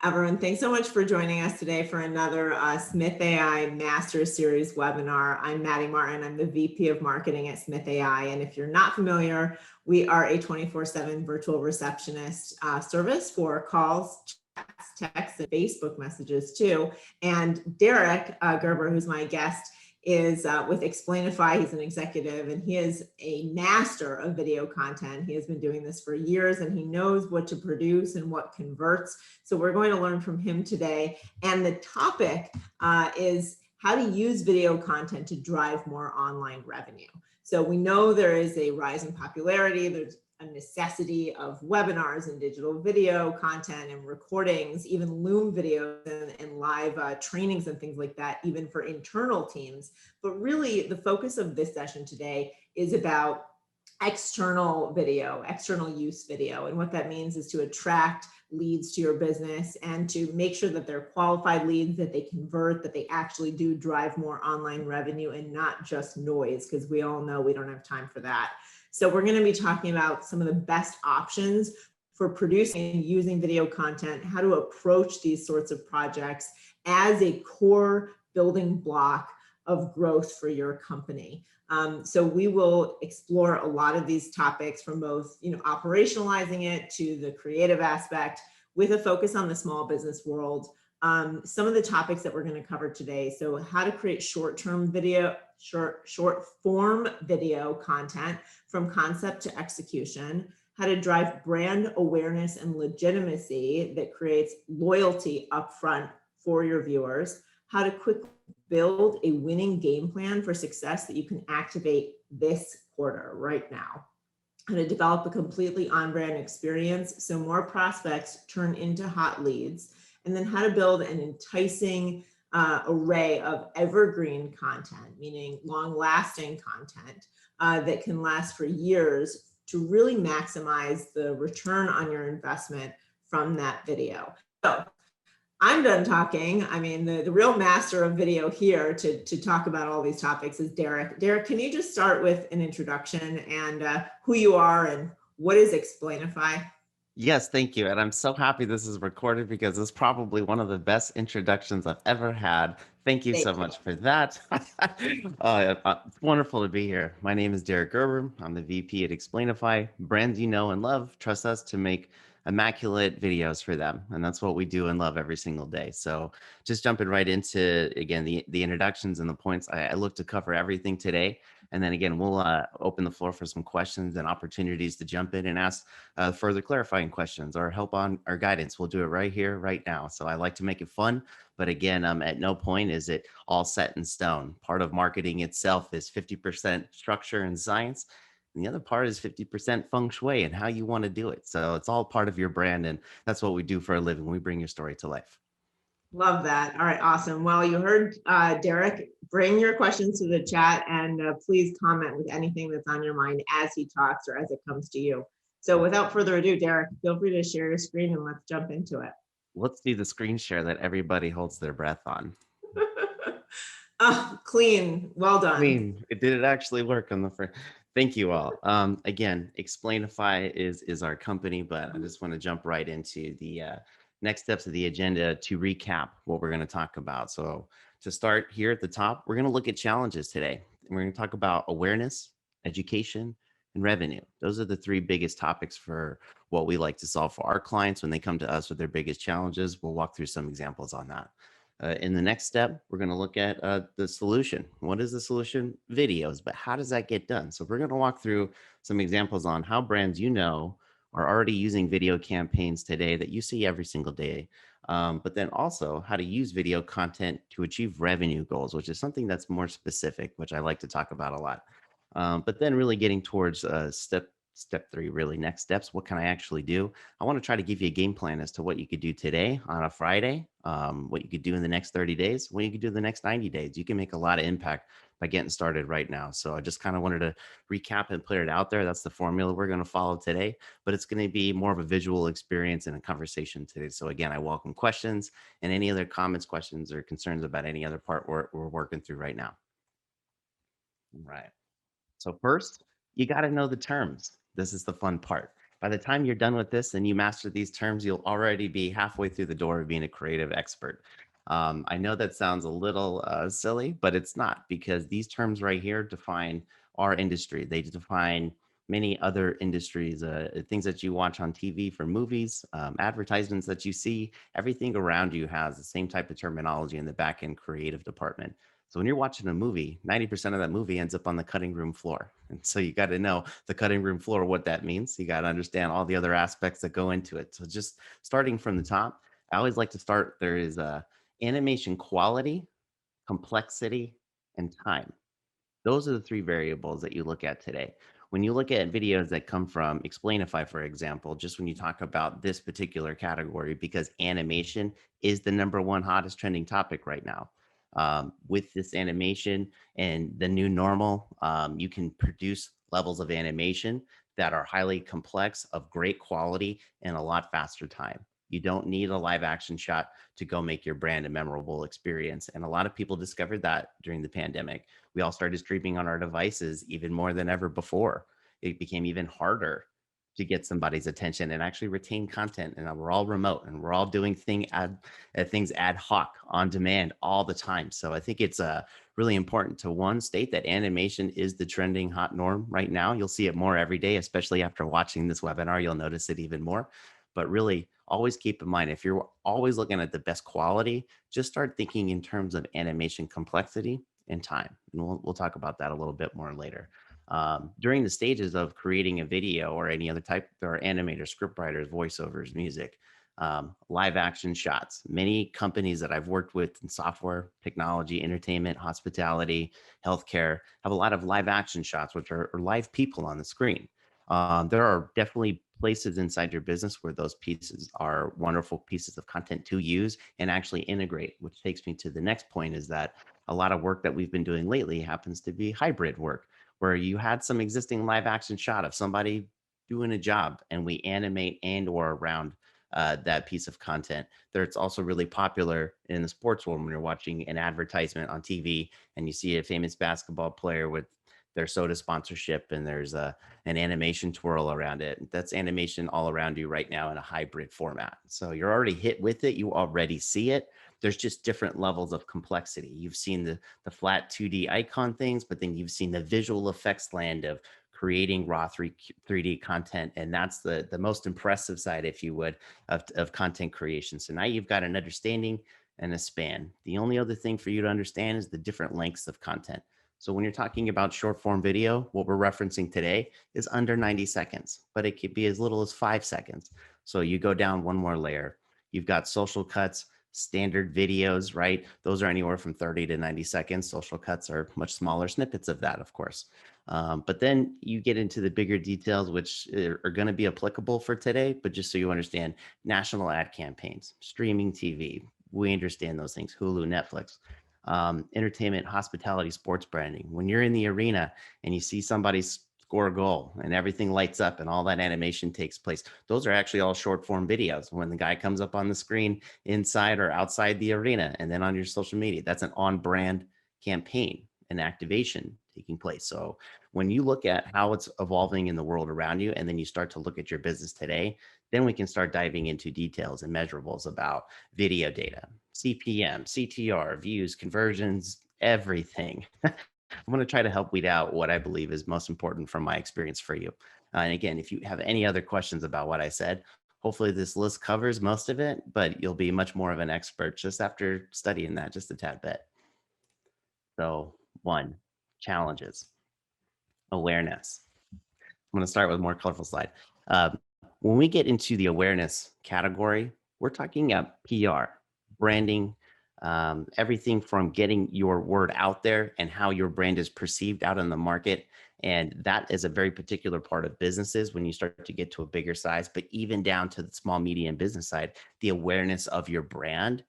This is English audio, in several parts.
Everyone, thanks so much for joining us today for another Smith.ai Master Series webinar. I'm Maddy Martin. I'm the VP of Marketing at Smith.ai. And if you're not familiar, we are a 24/7 virtual receptionist service for calls, chats, texts, and Facebook messages too. And Derek Gerber, who's my guest, is with Explainify. He's an executive and he is a master of video content. He has been doing this for years and he knows what to produce and what converts. So we're going to learn from him today. And the topic is how to use video content to drive more online revenue. So we know there is a rise in popularity. There's a necessity of webinars and digital video content and recordings, even Loom videos and live trainings and things like that, even for internal teams. But really the focus of this session today is about external video, external use video. And what that means is to attract leads to your business and to make sure that they're qualified leads, that they convert, that they actually do drive more online revenue and not just noise, because we all know we don't have time for that. So we're going to be talking about some of the best options for producing and using video content, how to approach these sorts of projects as a core building block of growth for your company. So we will explore a lot of these topics from both, operationalizing it to the creative aspect with a focus on the small business world. Some of the topics that we're going to cover today. So how to create short form video content from concept to execution, how to drive brand awareness and legitimacy that creates loyalty upfront for your viewers, how to quickly build a winning game plan for success that you can activate this quarter right now, how to develop a completely on-brand experience so more prospects turn into hot leads, and then how to build an enticing array of evergreen content, meaning long-lasting content that can last for years to really maximize the return on your investment from that video. So I'm done talking. I mean, the real master of video here to talk about all these topics is Derek. Derek, can you just start with an introduction and who you are and what is Explainify? Yes, thank you. And I'm so happy this is recorded because it's probably one of the best introductions I've ever had. Thank you so much for that. It's wonderful to be here. My name is Derek Gerber. I'm the VP at Explainify. Brands you know and love trust us to make immaculate videos for them. And that's what we do and love every single day. So just jumping right into, again, the introductions and the points. I look to cover everything today. And then again, we'll open the floor for some questions and opportunities to jump in and ask further clarifying questions or help on our guidance. We'll do it right here, right now. So I like to make it fun. But again, at no point is it all set in stone. Part of marketing itself is 50% structure and science. And the other part is 50% feng shui and how you want to do it. So it's all part of your brand. And that's what we do for a living. We bring your story to life. Love that. All right, awesome. Well, you heard Derek. Bring your questions to the chat and please comment with anything that's on your mind as he talks or as it comes to you. So without further ado, Derek, feel free to share your screen and let's jump into it. Let's do the screen share that everybody holds their breath on. Oh, clean. Well done. Clean. Did it actually work on the first? Thank you all. Again, Explainify is our company, but I just want to jump right into the next steps of the agenda to recap what we're going to talk about. So to start here at the top, we're going to look at challenges today. We're going to talk about awareness, education, and revenue. Those are the three biggest topics for what we like to solve for our clients when they come to us with their biggest challenges. We'll walk through some examples on that. In the next step, we're going to look at the solution. What is the solution? Videos, but how does that get done? So we're going to walk through some examples on how brands are already using video campaigns today that you see every single day, but then also how to use video content to achieve revenue goals, which is something that's more specific, which I like to talk about a lot. But then really getting towards step three, really next steps. What can I actually do? I want to try to give you a game plan as to what you could do today on a Friday, what you could do in the next 30 days, what you could do in the next 90 days. You can make a lot of impact by getting started right now. So I just kind of wanted to recap and put it out there. That's the formula we're going to follow today, but it's going to be more of a visual experience and a conversation today. So again, I welcome questions and any other comments, questions, or concerns about any other part we're working through right now. All right. So first, you got to know the terms. This is the fun part. By the time you're done with this and you master these terms, you'll already be halfway through the door of being a creative expert. I know that sounds a little silly, but it's not, because these terms right here define our industry. They define many other industries, things that you watch on TV for movies, advertisements that you see. Everything around you has the same type of terminology in the back end creative department. So when you're watching a movie, 90% of that movie ends up on the cutting room floor. And so you got to know the cutting room floor, what that means. You got to understand all the other aspects that go into it. So just starting from the top, I always like to start. There is animation quality, complexity, and time. Those are the three variables that you look at today. When you look at videos that come from Explainify, for example, just when you talk about this particular category, because animation is the number one hottest trending topic right now. With this animation and the new normal, you can produce levels of animation that are highly complex, of great quality, in a lot faster time. You don't need a live action shot to go make your brand a memorable experience. And a lot of people discovered that during the pandemic. We all started streaming on our devices even more than ever before. It became even harder to get somebody's attention and actually retain content. And we're all remote and we're all doing things ad hoc on demand all the time. So I think it's really important to one state that animation is the trending hot norm right now. You'll see it more every day, especially after watching this webinar. You'll notice it even more. But really, always keep in mind, if you're always looking at the best quality, just start thinking in terms of animation complexity and time. And we'll talk about that a little bit more later. During the stages of creating a video or any other type, there are animators, scriptwriters, voiceovers, music, live action shots. Many companies that I've worked with in software, technology, entertainment, hospitality, healthcare have a lot of live action shots, which are live people on the screen. There are definitely places inside your business where those pieces are wonderful pieces of content to use and actually integrate, which takes me to the next point, is that a lot of work that we've been doing lately happens to be hybrid work, where you had some existing live action shot of somebody doing a job and we animate and or around that piece of content. It's also really popular in the sports world when you're watching an advertisement on TV and you see a famous basketball player with their soda sponsorship and there's an animation twirl around it. That's animation all around you right now in a hybrid format. So you're already hit with it. You already see it. There's just different levels of complexity. You've seen the flat 2D icon things, but then you've seen the visual effects land of creating raw 3D content. And that's the most impressive side, if you would, of content creation. So now you've got an understanding and a span. The only other thing for you to understand is the different lengths of content. So when you're talking about short form video, what we're referencing today is under 90 seconds, but it could be as little as 5 seconds. So you go down one more layer. You've got social cuts, standard videos, right? Those are anywhere from 30 to 90 seconds. Social cuts are much smaller snippets of that, of course. But then you get into the bigger details, which are going to be applicable for today. But just so you understand, national ad campaigns, streaming TV, we understand those things, Hulu, Netflix, entertainment, hospitality, sports branding. When you're in the arena and you see somebody score a goal and everything lights up and all that animation takes place, those are actually all short form videos. When the guy comes up on the screen inside or outside the arena and then on your social media, that's an on brand campaign and activation taking place. So when you look at how it's evolving in the world around you, and then you start to look at your business today, then we can start diving into details and measurables about video data, CPM, CTR, views, conversions, everything. I'm going to try to help weed out what I believe is most important from my experience for you. And again, if you have any other questions about what I said, hopefully this list covers most of it, but you'll be much more of an expert just after studying that just a tad bit. So, one, challenges, awareness. I'm going to start with a more colorful slide. When we get into the awareness category, we're talking about PR, branding, everything from getting your word out there and how your brand is perceived out in the market. And that is a very particular part of businesses when you start to get to a bigger size, but even down to the small, medium business side, the awareness of your brand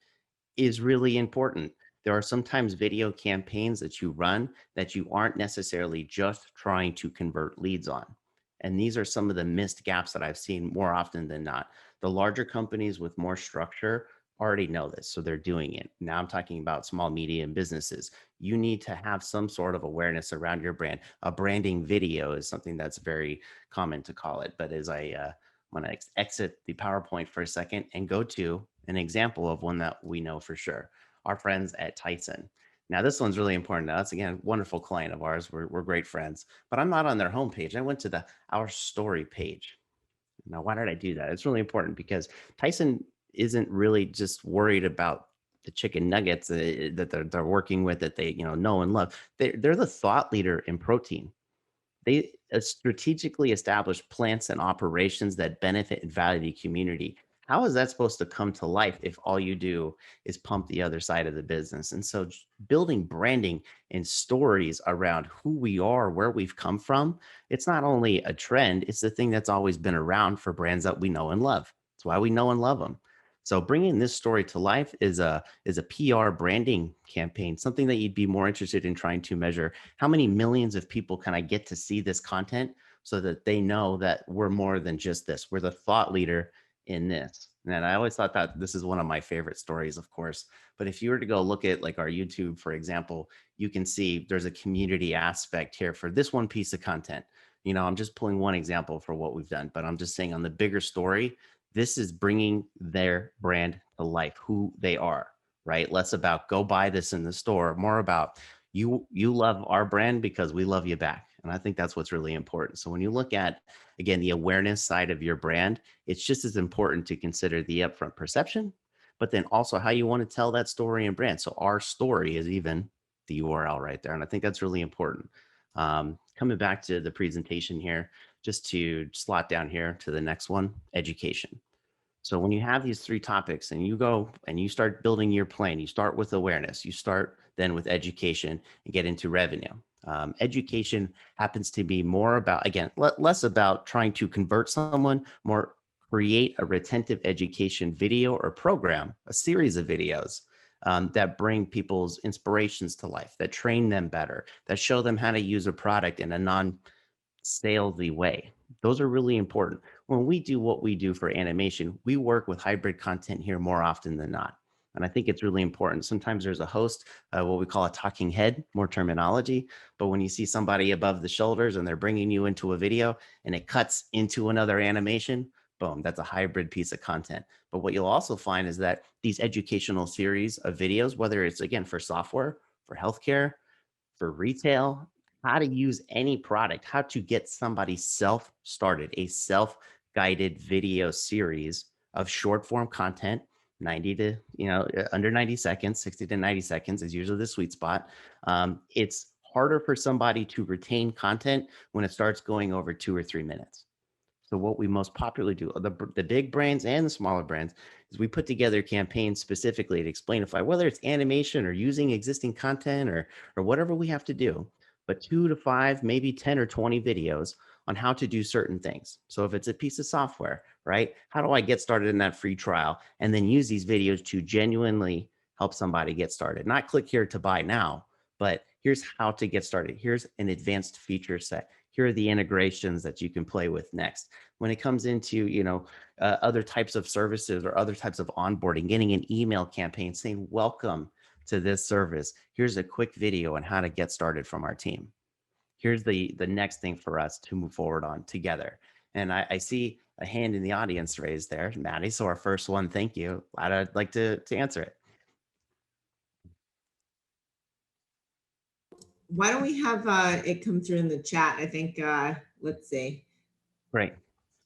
is really important. There are sometimes video campaigns that you run that you aren't necessarily just trying to convert leads on. And these are some of the missed gaps that I've seen more often than not. The larger companies with more structure already know this, so they're doing it. Now I'm talking about small, medium businesses. You need to have some sort of awareness around your brand. A branding video is something that's very common to call it. But as I want to exit the PowerPoint for a second and go to an example of one that we know for sure, our friends at Tyson. Now, this one's really important. Now, that's again, a wonderful client of ours. We're great friends, but I'm not on their homepage. I went to the Our Story page. Now, why did I do that? It's really important because Tyson isn't really just worried about the chicken nuggets that they're working with, that they know and love. They're the thought leader in protein. They strategically establish plants and operations that benefit and value the community. How is that supposed to come to life if all you do is pump the other side of the business? And so, building branding and stories around who we are, where we've come from, it's not only a trend, it's the thing that's always been around for brands that we know and love. That's why we know and love them. So bringing this story to life is a PR branding campaign, something that you'd be more interested in trying to measure. How many millions of people can I get to see this content so that they know that we're more than just this? We're the thought leader in this. And I always thought that this is one of my favorite stories, of course. But if you were to go look at like our YouTube, for example, you can see there's a community aspect here for this one piece of content. I'm just pulling one example for what we've done, but I'm just saying on the bigger story, this is bringing their brand to life, who they are, right? Less about go buy this in the store, more about you love our brand because we love you back. And I think that's what's really important. So when you look at, again, the awareness side of your brand, it's just as important to consider the upfront perception, but then also how you want to tell that story and brand. So our story is even the URL right there. And I think that's really important. Coming back to the presentation here, just to slot down here to the next one, education. So when you have these three topics and you go and you start building your plan, you start with awareness, you start then with education and get into revenue. Education happens to be more about, again, less about trying to convert someone, more create a retentive education video or program, a series of videos that bring people's inspirations to life, that train them better, that show them how to use a product in a salesy way. Those are really important. When we do what we do for animation, we work with hybrid content here more often than not. And I think it's really important. Sometimes there's a host, what we call a talking head, more terminology. But when you see somebody above the shoulders and they're bringing you into a video and it cuts into another animation, boom, that's a hybrid piece of content. But what you'll also find is that these educational series of videos, whether it's again for software, for healthcare, for retail, how to use any product, how to get somebody self-started, a self-guided video series of short form content, 90 to, under 90 seconds, 60 to 90 seconds is usually the sweet spot. It's harder for somebody to retain content when it starts going over 2 or 3 minutes. So what we most popularly do, the big brands and the smaller brands, is we put together campaigns specifically to Explainify, whether it's animation or using existing content or whatever we have to do, but 2 to 5, maybe 10 or 20 videos on how to do certain things. So if it's a piece of software, right? How do I get started in that free trial and then use these videos to genuinely help somebody get started? Not click here to buy now, but here's how to get started. Here's an advanced feature set. Here are the integrations that you can play with next. When it comes into, other types of services or other types of onboarding, getting an email campaign saying, welcome to this service. Here's a quick video on how to get started from our team. Here's the next thing for us to move forward on together. And I see a hand in the audience raised there, Maddie. So our first one, thank you. I'd like to answer it. Why don't we have it come through in the chat? I think, let's see. Great.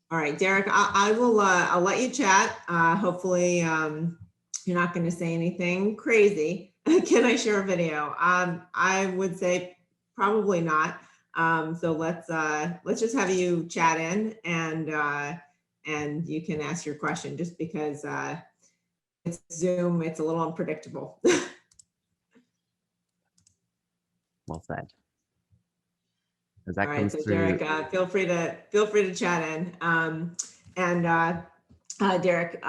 All right, Derek, I will, I'll let you chat. Hopefully you're not going to say anything crazy. Can I share a video? I would say probably not. So let's just have you chat in and you can ask your question, just because it's Zoom, it's a little unpredictable. Well said. All right, so Derek, feel free to chat in. Derek,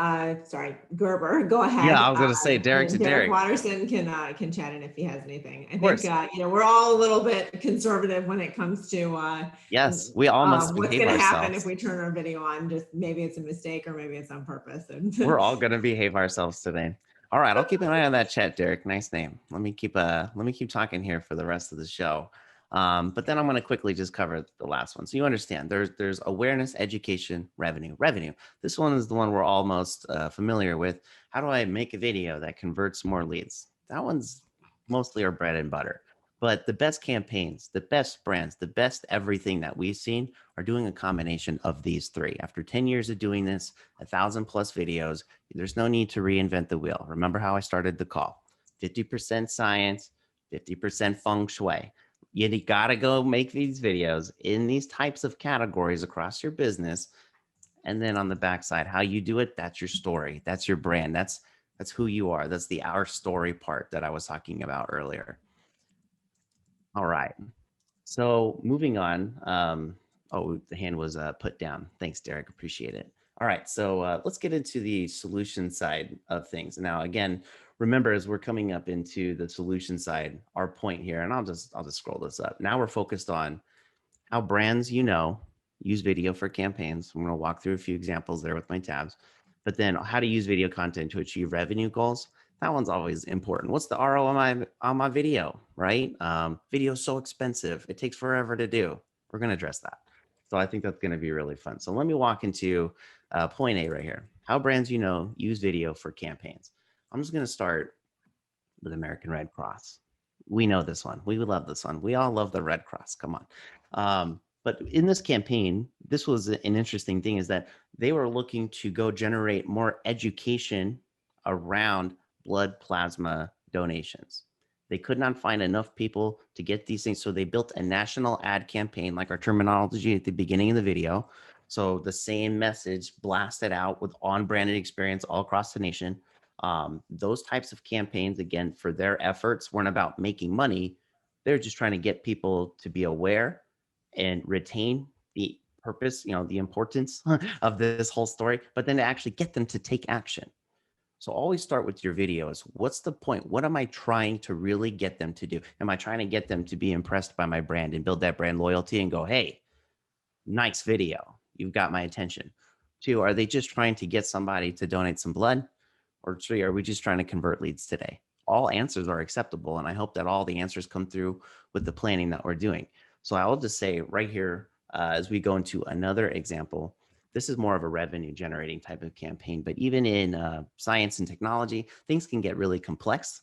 sorry, Gerber, go Yeah, ahead. I was going to say And Derek then to Derek Derek. Watterson can chat in if he has anything. I Of think, course. we're all a little bit conservative when it comes to Yes, we all must what's behave going to happen if ourselves. we turn our video on. Just maybe it's a mistake or maybe it's on purpose. And We're all going to behave ourselves today. All right, I'll keep an eye on that chat, Derek. Nice name. Let me keep talking here for the rest of the show. But then I'm going to quickly just cover the last one. So you understand there's awareness, education, revenue. This one is the one we're all most familiar with. How do I make a video that converts more leads? That one's mostly our bread and butter. But the best campaigns, the best brands, the best everything that we've seen are doing a combination of these three. After 10 years of doing this, 1,000+ videos, there's no need to reinvent the wheel. Remember how I started the call: 50% science, 50% feng shui. You got to go make these videos in these types of categories across your business. And then on the backside, how you do it, that's your story. That's your brand. That's who you are. That's the our story part that I was talking about earlier. All right. So moving on. Oh, the hand was put down. Thanks, Derek. Appreciate it. All right. So let's get into the solution side of things. Now, again, remember, as we're coming up into the solution side, our point here, and I'll just scroll this up. Now we're focused on how brands use video for campaigns. I'm going to walk through a few examples there with my tabs, but then how to use video content to achieve revenue goals. That one's always important. What's the ROI on my video, right? Video is so expensive. It takes forever to do. We're going to address that. So I think that's going to be really fun. So let me walk into point A right here. How brands use video for campaigns. I'm just going to start with American Red Cross. We know this one. We love this one. We all love the Red Cross. Come on. But in this campaign, this was an interesting thing, is that they were looking to go generate more education around blood plasma donations. They could not find enough people to get these things. So they built a national ad campaign, like our terminology at the beginning of the video. So the same message blasted out with on-branded experience all across the nation. Those types of campaigns, again, for their efforts, weren't about making money. They're just trying to get people to be aware and retain the purpose, the importance of this whole story, but then to actually get them to take action. So always start with your videos. What's the point? What am I trying to really get them to do? Am I trying to get them to be impressed by my brand and build that brand loyalty and go, hey, nice video, you've got my attention? Two, are they just trying to get somebody to donate some blood? Or three, are we just trying to convert leads today? All answers are acceptable, and I hope that all the answers come through with the planning that we're doing. So I'll just say right here, as we go into another example, this is more of a revenue generating type of campaign, but even in science and technology, things can get really complex.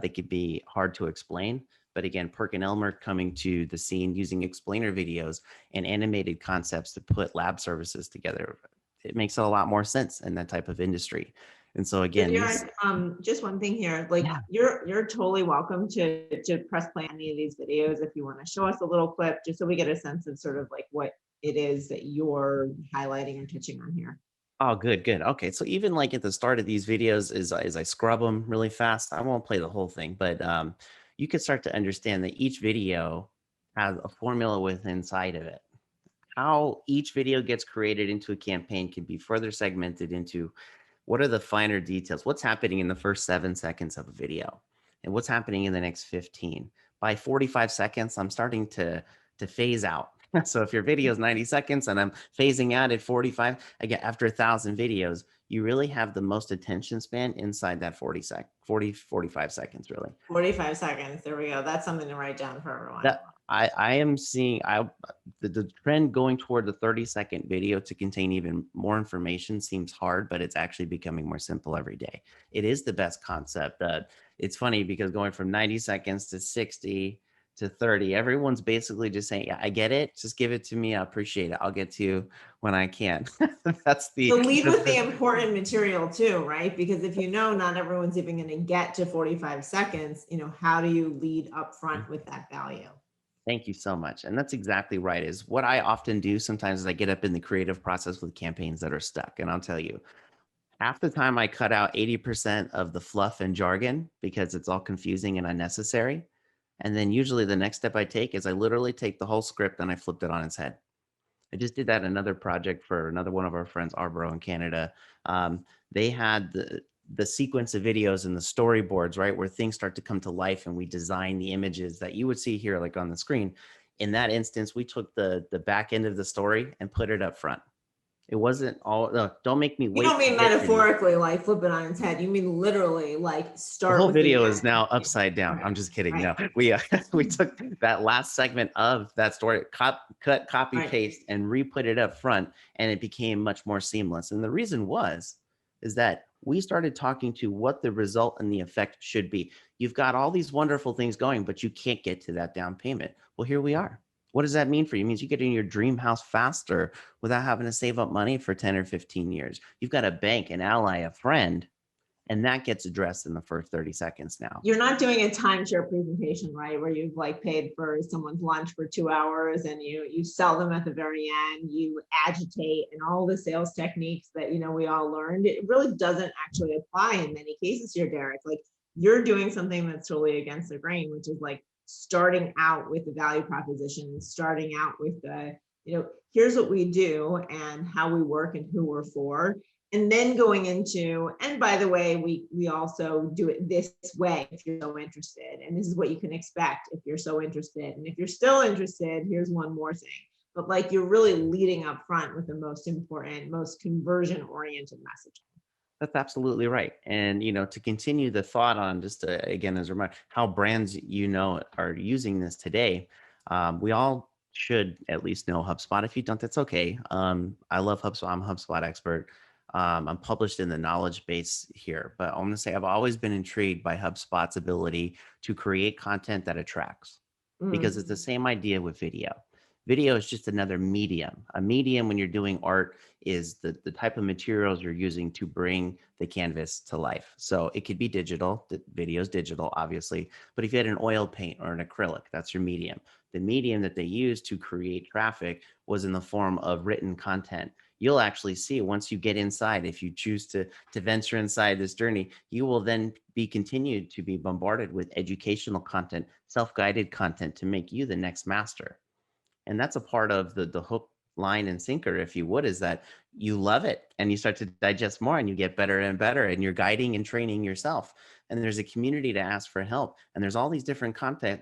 They could be hard to explain. But again, Perk and Elmer coming to the scene using explainer videos and animated concepts to put lab services together. It makes a lot more sense in that type of industry. And so So again, these, Derek, just one thing here, like yeah. you're totally welcome to press play on any of these videos if you want to show us a little clip, just so we get a sense of sort of like what it is that you're highlighting or touching on here. Oh, good, good. Okay, so even like at the start of these videos, as I scrub them really fast, I won't play the whole thing, but you could start to understand that each video has a formula within inside of it. How each video gets created into a campaign can be further segmented into what are the finer details, what's happening in the first 7 seconds of a video, and what's happening in the next 15. By 45 seconds, I'm starting to phase out. So if your video is 90 seconds and I'm phasing out at 45, again, after 1,000 videos, you really have the most attention span inside that 45 seconds, really. 45 seconds. There we go. That's something to write down for everyone. That I am seeing the trend going toward the 30-second video to contain even more information seems hard, but it's actually becoming more simple every day. It is the best concept. It's funny because going from 90 seconds to 60 to 30, everyone's basically just saying, yeah, I get it. Just give it to me. I appreciate it. I'll get to you when I can. That's So lead with the important material too, right? Because if you know not everyone's even going to get to 45 seconds, how do you lead up front with that value? Thank you so much. And that's exactly right. Is what I often do sometimes is I get up in the creative process with campaigns that are stuck. And I'll tell you, half the time I cut out 80% of the fluff and jargon because it's all confusing and unnecessary. And then usually the next step I take is I literally take the whole script and I flipped it on its head. I just did that another project for another one of our friends, Arboro in Canada. They had the sequence of videos and the storyboards, right, where things start to come to life, and we design the images that you would see here, like on the screen. In that instance, we took the back end of the story and put it up front. It wasn't all. Don't make me You wait don't to mean get to the. metaphorically, like flip it on its head. You mean literally, like The start whole with the video is end. now upside down. Okay. I'm just kidding. Right. No, we we took that last segment of that story, cut, copy, Right. paste, and re-put it up front, and it became much more seamless. And the reason is that we started talking to what the result and the effect should be. You've got all these wonderful things going, but you can't get to that down payment. Well, here we are. What does that mean for you? It means you get in your dream house faster without having to save up money for 10 or 15 years. You've got a bank, an ally, a friend, and that gets addressed in the first 30 seconds now. You're not doing a timeshare presentation, right? Where you've like paid for someone's lunch for 2 hours and you sell them at the very end, you agitate and all the sales techniques that we all learned. It really doesn't actually apply in many cases here, Derek. Like you're doing something that's totally against the grain, which is like starting out with the value proposition, starting out with here's what we do and how we work and who we're for, and then going into, and by the way, we also do it this way if you're so interested, and this is what you can expect if you're so interested, and if you're still interested, here's one more thing. But like you're really leading up front with the most important, most conversion oriented message. That's absolutely right. And to continue the thought on just again as a reminder, how brands are using this today. We all should at least know HubSpot. If you don't, that's okay. I love HubSpot. I'm a HubSpot expert. I'm published in the knowledge base here, but I'm going to say I've always been intrigued by HubSpot's ability to create content that attracts, because it's the same idea with video. Video is just another medium. A medium, when you're doing art, is the type of materials you're using to bring the canvas to life. So it could be digital. The video is digital, obviously. But if you had an oil paint or an acrylic, that's your medium. The medium that they used to create traffic was in the form of written content. You'll actually see once you get inside, if you choose to venture inside this journey, you will then be continued to be bombarded with educational content, self-guided content to make you the next master. And that's a part of the hook, line, and sinker, if you would, is that you love it and you start to digest more and you get better and better and you're guiding and training yourself. And there's a community to ask for help. And there's all these different content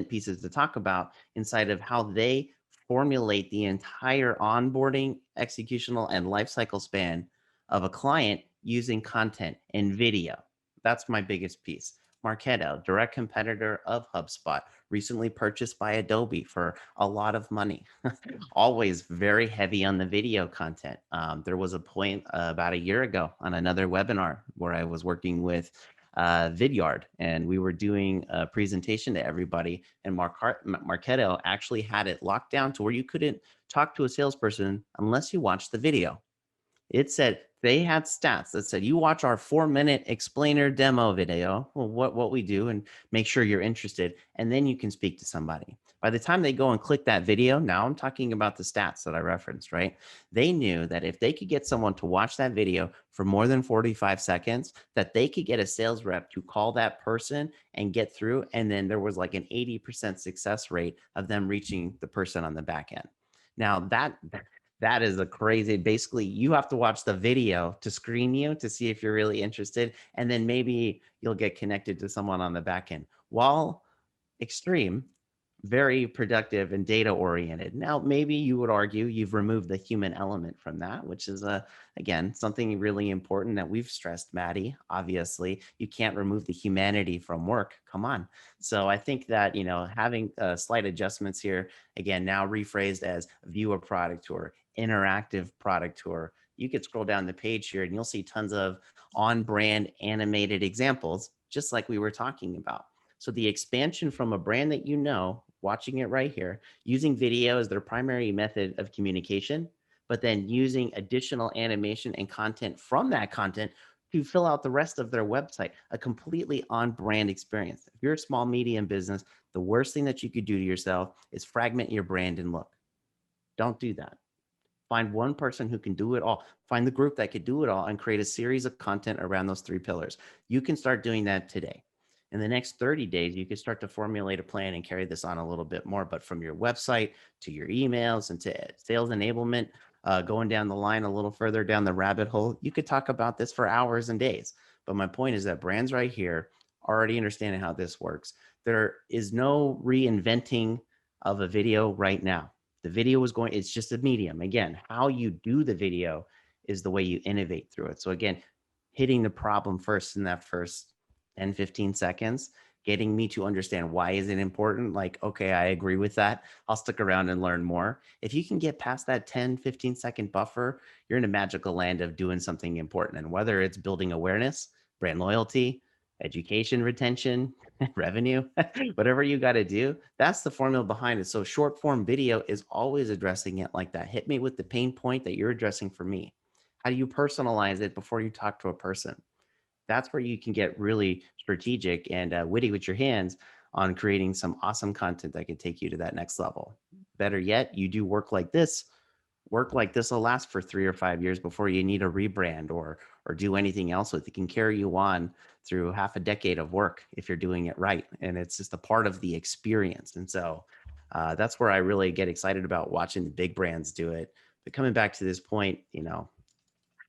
pieces to talk about inside of how they formulate the entire onboarding, executional, and lifecycle span of a client using content and video. That's my biggest piece. Marketo, direct competitor of HubSpot, recently purchased by Adobe for a lot of money. Always very heavy on the video content. There was a point about a year ago on another webinar where I was working with Vidyard, and we were doing a presentation to everybody, and Marketo actually had it locked down to where you couldn't talk to a salesperson unless you watched the video. It said they had stats that said you watch our 4-minute explainer demo video, well, what we do, and make sure you're interested, and then you can speak to somebody. By the time they go and click that video, now I'm talking about the stats that I referenced, right? They knew that if they could get someone to watch that video for more than 45 seconds, that they could get a sales rep to call that person and get through. And then there was like an 80% success rate of them reaching the person on the back end. Now that is a crazy, basically you have to watch the video to screen you to see if you're really interested. And then maybe you'll get connected to someone on the back end. While extreme, very productive and data oriented. Now, maybe you would argue you've removed the human element from that, which is again, something really important that we've stressed, Maddy. Obviously, you can't remove the humanity from work. Come on. So I think that, having slight adjustments here, again, now rephrased as view a product tour, interactive product tour. You could scroll down the page here and you'll see tons of on-brand animated examples, just like we were talking about. So the expansion from a brand that watching it right here, using video as their primary method of communication, but then using additional animation and content from that content to fill out the rest of their website, a completely on-brand experience. If you're a small, medium business, the worst thing that you could do to yourself is fragment your brand and look. Don't do that. Find one person who can do it all. Find the group that could do it all and create a series of content around those 3 pillars. You can start doing that today. In the next 30 days, you can start to formulate a plan and carry this on a little bit more. But from your website to your emails and to sales enablement, going down the line a little further down the rabbit hole, you could talk about this for hours and days. But my point is that brands right here already understanding how this works. There is no reinventing of a video right now. The video is going, it's just a medium. Again, how you do the video is the way you innovate through it. So again, hitting the problem first in that first 10, 15 seconds, getting me to understand why is it important? Like, okay, I agree with that. I'll stick around and learn more. If you can get past that 10, 15-second buffer, you're in a magical land of doing something important. And whether it's building awareness, brand loyalty, education retention, revenue, whatever you got to do, that's the formula behind it. So short form video is always addressing it like that. Hit me with the pain point that you're addressing for me. How do you personalize it before you talk to a person? That's where you can get really strategic and witty with your hands on creating some awesome content that can take you to that next level. Better yet, you do work like this will last for 3 or 5 years before you need a rebrand or do anything else with it. It can carry you on through half a decade of work if you're doing it right, and it's just a part of the experience. And so that's where I really get excited about watching the big brands do it. But coming back to this point,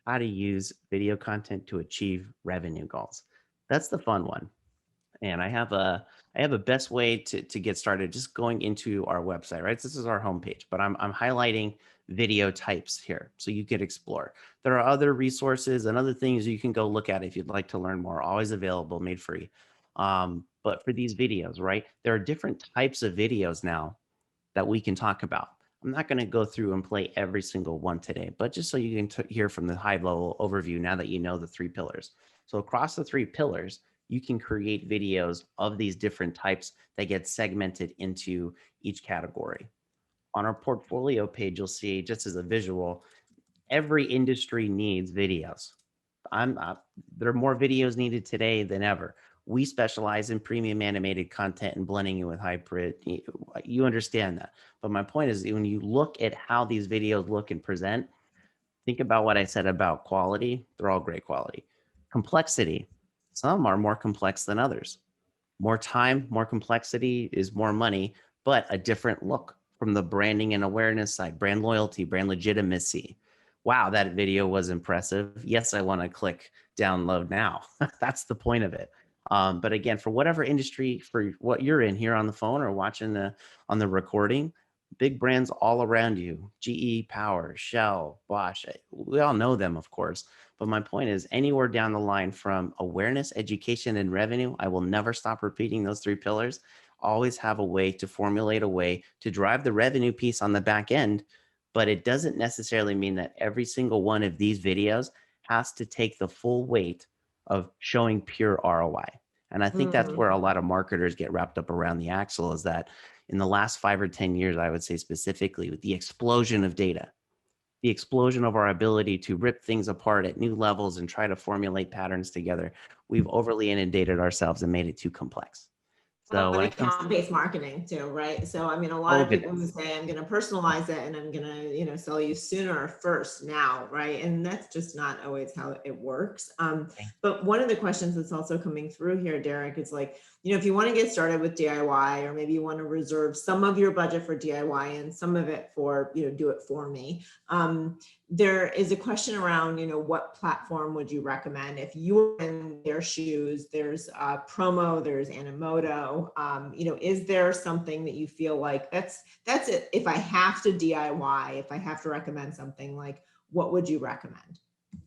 how to use video content to achieve revenue goals. That's the fun one. And I have a best way to get started just going into our website, right? This is our homepage, but I'm highlighting video types here so you could explore. There are other resources and other things you can go look at if you'd like to learn more, always available, made free. But for these videos, right? There are different types of videos now that we can talk about. I'm not going to go through and play every single one today, but just so you can hear from the high level overview now that you know the three pillars. So across the three pillars, you can create videos of these different types that get segmented into each category. On our portfolio page, you'll see just as a visual, every industry needs videos. I'm There are more videos needed today than ever. We specialize in premium animated content and blending it with hybrid. You understand that. But my point is, when you look at how these videos look and present, think about what I said about quality. They're all great quality. Complexity. Some are more complex than others. More time, more complexity is more money, but a different look from the branding and awareness side, brand loyalty, brand legitimacy. Wow, that video was impressive. Yes, I want to click download now. That's the point of it. But again, for whatever industry, for what you're in here on the phone or watching on the recording, big brands all around you, GE, Power, Shell, Bosch, we all know them, of course. But my point is, anywhere down the line from awareness, education, and revenue, I will never stop repeating those three pillars. Always have a way to formulate a way to drive the revenue piece on the back end. But it doesn't necessarily mean that every single one of these videos has to take the full weight of showing pure ROI. And I think that's Mm. where a lot of marketers get wrapped up around the axle, is that in the last 5 or 10 years, I would say specifically, with the explosion of data, the explosion of our ability to rip things apart at new levels and try to formulate patterns together, we've overly inundated ourselves and made it too complex. Well, So when and it comes, account-based marketing too, right? So, I mean, a lot oh of people who goodness, say, I'm going to personalize it and I'm going to, sell you sooner first now, right? And that's just not always how it works. But one of the questions that's also coming through here, Derek, is like, if you want to get started with DIY, or maybe you want to reserve some of your budget for DIY and some of it for, do it for me. There is a question around, what platform would you recommend if you were in their shoes? There's Promo, there's Animoto. Is there something that you feel like that's it? If I have to DIY, if I have to recommend something, like, what would you recommend?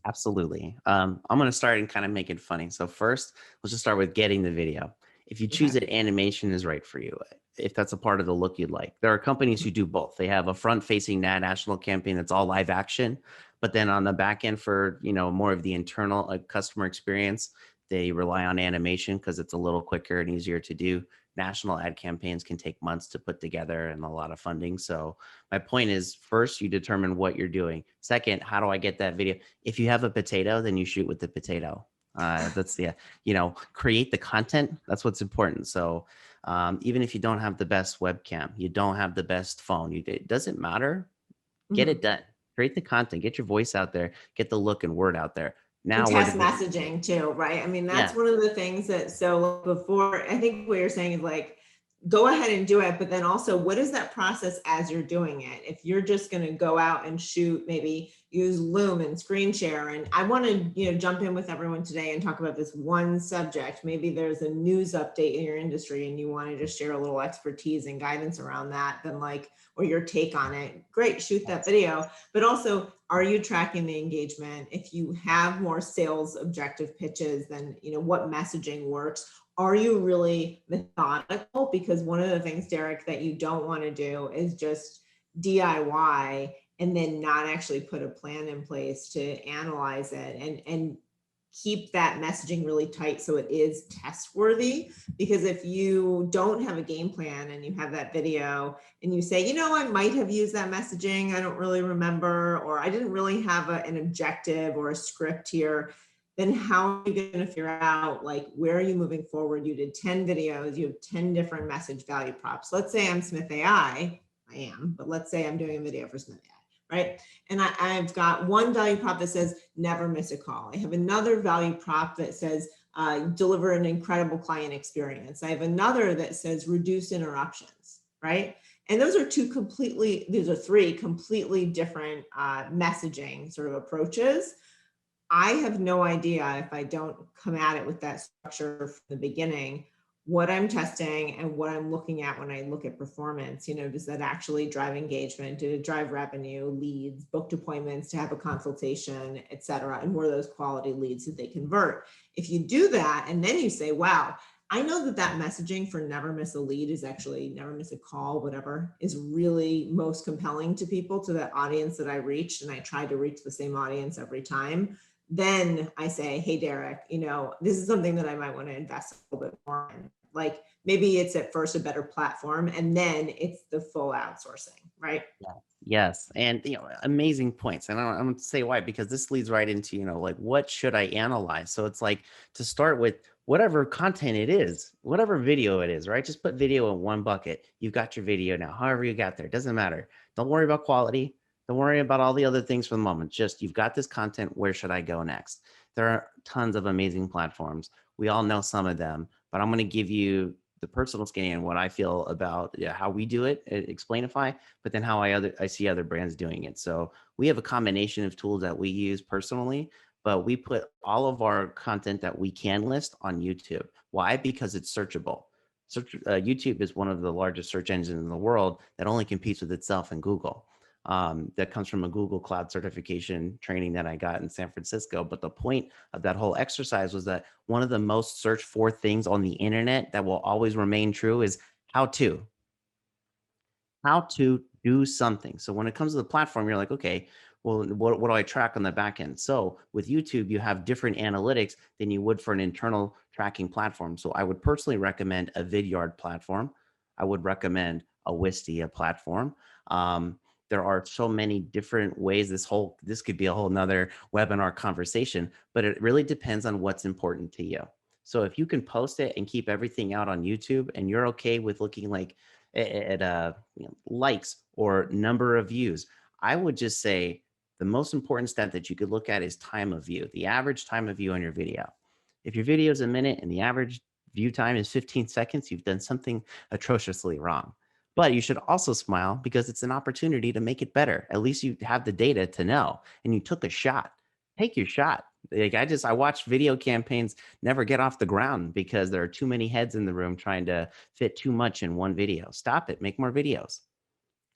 absolutely. I'm going to start and kind of make it funny. So first, let's just start with getting the video. If you choose Okay. that animation is right for you, if that's a part of the look you'd like, there are companies who do both. They have a front-facing national campaign that's all live action, but then on the back end for more of the internal customer experience, they rely on animation because it's a little quicker and easier to do. National ad campaigns can take months to put together and a lot of funding. So my point is, first, you determine what you're doing. Second, how do I get that video? If you have a potato, then you shoot with the potato. That's the, create the content. That's what's important. So even if you don't have the best webcam, you don't have the best phone, it doesn't matter. Get it Mhm. done. Create the content, get your voice out there, get the look and word out there. And Now we're test developing. messaging too, right? I mean, that's Yeah. one of the things that, so before, I think what you're saying is like, go ahead and do it, but then also what is that process as you're doing it? If you're just going to go out and shoot, maybe use Loom and screen share. And I want to, jump in with everyone today and talk about this one subject. Maybe there's a news update in your industry and you want to just share a little expertise and guidance around that, then like, or your take on it. Great, shoot that video. But also, are you tracking the engagement? If you have more sales objective pitches, then what messaging works? Are you really methodical? Because one of the things, Derek, that you don't want to do is just DIY and then not actually put a plan in place to analyze it and keep that messaging really tight so it is test worthy. Because if you don't have a game plan and you have that video and you say, I might have used that messaging, I don't really remember, or I didn't really have an objective or a script here, then how are you going to figure out like where are you moving forward? You did 10 videos, you have 10 different message value props. Let's say I'm Smith.ai, I am, but let's say I'm doing a video for Smith.ai, right? And I've got one value prop that says never miss a call. I have another value prop that says deliver an incredible client experience. I have another that says reduce interruptions, right? And those are these are three completely different messaging sort of approaches. I have no idea if I don't come at it with that structure from the beginning, what I'm testing and what I'm looking at when I look at performance. Does that actually drive engagement? Did it drive revenue, leads, booked appointments to have a consultation, et cetera? And were those quality leads that they convert? If you do that, and then you say, wow, I know that messaging for never miss a lead is actually never miss a call, whatever, is really most compelling to people, to that audience that I reached. And I tried to reach the same audience every time. Then I say, hey, Derek, this is something that I might want to invest a little bit more in. Like maybe it's at first a better platform and then it's the full outsourcing, right? Yeah. Yes. And, amazing points. And I'm going to say why, because this leads right into, like, what should I analyze? So it's like to start with whatever content it is, whatever video it is, right? Just put video in one bucket. You've got your video now, however you got there. It doesn't matter. Don't worry about quality. Don't worry about all the other things for the moment. Just you've got this content. Where should I go next? There are tons of amazing platforms. We all know some of them, but I'm going to give you the personal scan, what I feel about how we do it at Explainify, but then how I see other brands doing it. So we have a combination of tools that we use personally, but we put all of our content that we can list on YouTube. Why? Because it's searchable. YouTube is one of the largest search engines in the world that only competes with itself and Google. That comes from a Google Cloud certification training that I got in San Francisco. But the point of that whole exercise was that one of the most searched for things on the internet that will always remain true is how to do something. So when it comes to the platform, you're like, okay, well, what do I track on the back end? So with YouTube, you have different analytics than you would for an internal tracking platform. So I would personally recommend a Vidyard platform. I would recommend a Wistia platform. There are so many different ways. This could be a whole nother webinar conversation, but it really depends on what's important to you. So if you can post it and keep everything out on YouTube and you're okay with looking like at likes or number of views, I would just say the most important stat that you could look at is time of view, the average time of view on your video. If your video is a minute and the average view time is 15 seconds, you've done something atrociously wrong. But you should also smile because it's an opportunity to make it better. At least you have the data to know, and you took a shot. Take your shot. Like I watch video campaigns never get off the ground because there are too many heads in the room trying to fit too much in one video. Stop it. Make more videos.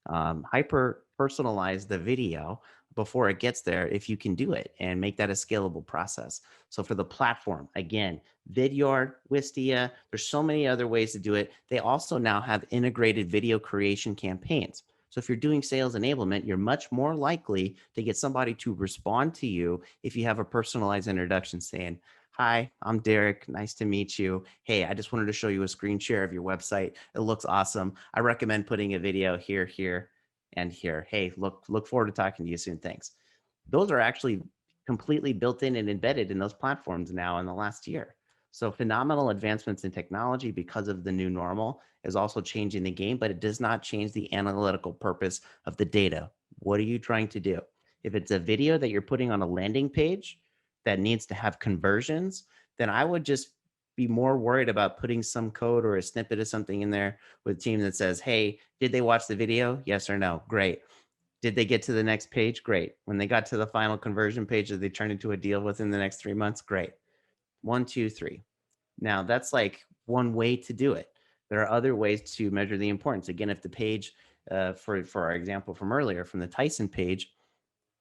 Hyper personalize the video before it gets there if you can do it, and make that a scalable process. So for the platform, again, Vidyard, Wistia, there's so many other ways to do it. They also now have integrated video creation campaigns. So if you're doing sales enablement, you're much more likely to get somebody to respond to you if you have a personalized introduction saying, hi, I'm Derek. Nice to meet you. Hey, I just wanted to show you a screen share of your website. It looks awesome. I recommend putting a video here, here, and here. Hey, look forward to talking to you soon. Thanks. Those are actually completely built in and embedded in those platforms now in the last year. So phenomenal advancements in technology because of the new normal is also changing the game, but it does not change the analytical purpose of the data. What are you trying to do? If it's a video that you're putting on a landing page, that needs to have conversions, then I would just be more worried about putting some code or a snippet of something in there with a team that says, hey, did they watch the video? Yes or no? Great. Did they get to the next page? Great. When they got to the final conversion page, did they turn into a deal within the next 3 months? Great. 1, 2, 3. Now that's like one way to do it. There are other ways to measure the importance. Again, if the page, for our example from earlier, from the Tyson page,